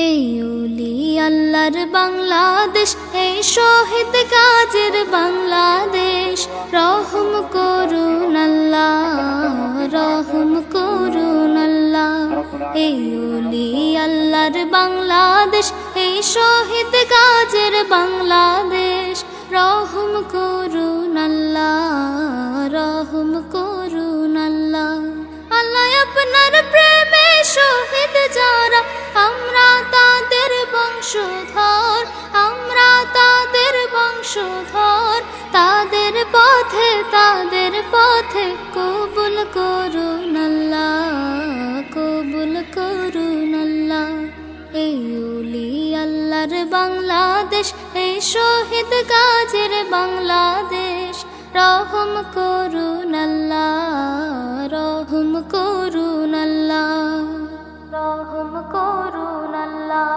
এই ওলি আল্লাহর বাংলাদেশ, এই শহীদ গাজীর বাংলাদেশ। রহম করুন আল্লাহ, রহম করুন আল্লাহ। এই ওলি আল্লাহর বাংলাদেশ, এই শহীদ গাজীর বাংলাদেশ। রহম করুন আল্লাহ, রহম করুন আল্লাহ। আল্লাহ আপনার প্রেমে শহীদ যারা, আমরা তাদের বংশধর, আমরা তাদের বংশধর। তাদের পথে, তাদের পথে কবুল করুন আল্লাহ, কবুল করুন আল্লাহ। এই ওলি আল্লাহর বাংলাদেশ, এই শহীদ গাজীর বাংলাদেশ। রহম করুন আল্লাহ, রহম করুন আল্লাহ, রহম করুন আল্লাহ।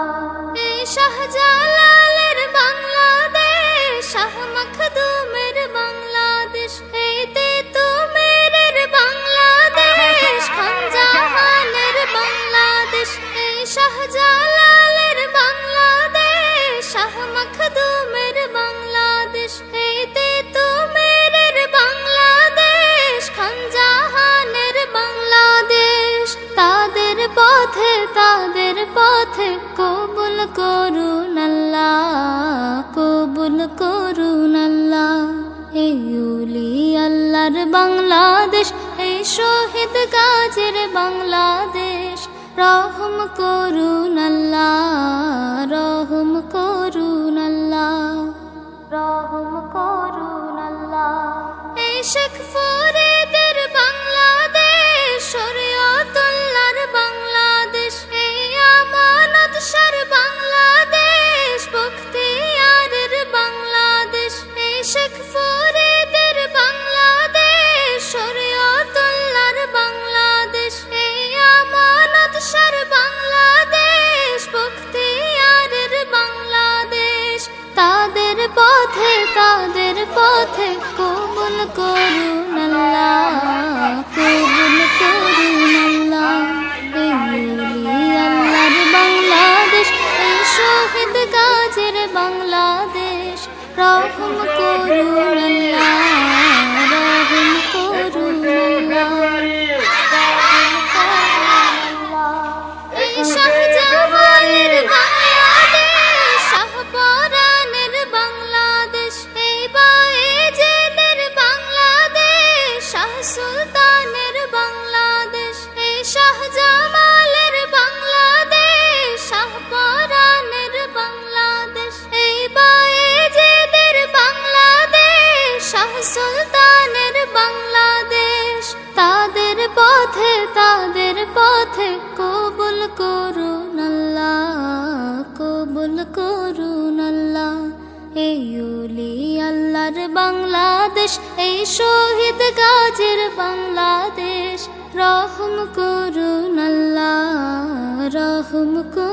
এই শাহজালালের বাংলাদেশ, শাহ মখদুমের বাংলাদেশ। এই তেতুমিরের বাংলাদেশ, খান জাহানের বাংলাদেশ। এই শাহজালালের বাংলাদেশ, শাহ মখদুমের বাংলাদেশ। এই তেতুমিরের বাংলাদেশ, খান জাহানের বাংলাদেশ। তাদের পথে, তাদের পথে কবুল করুন আল্লাহ, কবুল করুন আল্লাহ। এই ওলি আল্লাহর বাংলাদেশ, এই শহীদ গাজীর বাংলাদেশ। রহম করুন আল্লাহ, রহম করুন আল্লাহ, রহম করুন আল্লাহ। এই শেখ ফরিদের বাংলাদেশ, শরীয়তুল্লাহর বাংলাদেশ। এই আমানত শাহর বাংলাদেশ, বখতিয়ারের বাংলাদেশ। এই শেখ ফরিদের বাংলাদেশ, শরীয়তুল্লাহর বাংলাদেশ। এই আমানত শাহর বাংলাদেশ, বখতিয়ারের বাংলাদেশ। তাদের পথে, তাদের পথে কবুল করুন আল্লাহ, কবুল করুন আল্লাহ। এই ওলি আল্লাহর বাংলাদেশ, এই শহীদ গাজীর বাংলাদেশ। রহম করুন আল্লাহ, রহম করুন আল্লাহ, রহম করুন আল্লাহ। এই শাহজালালের বাংলাদেশ, শাহপরানের বাংলাদেশ। এই বায়েজিদের বাংলাদেশ, শাহ সুলতানের বাংলাদেশ। এই শাহজামালের বাংলাদেশ, শাহপরানের বাংলাদেশ। এই বায়েজিদের বাংলাদেশ, শাহ সুলতানের বাংলাদেশ। তাদের পথে, তাদের পথে কবুল করুন আল্লাহ, কবুল করুন আল্লাহ। এই ওলি আল্লাহর বাংলাদেশ, এই শহীদ গাজীর বাংলাদেশ। রহম করুন আল্লাহ, রহম করুন।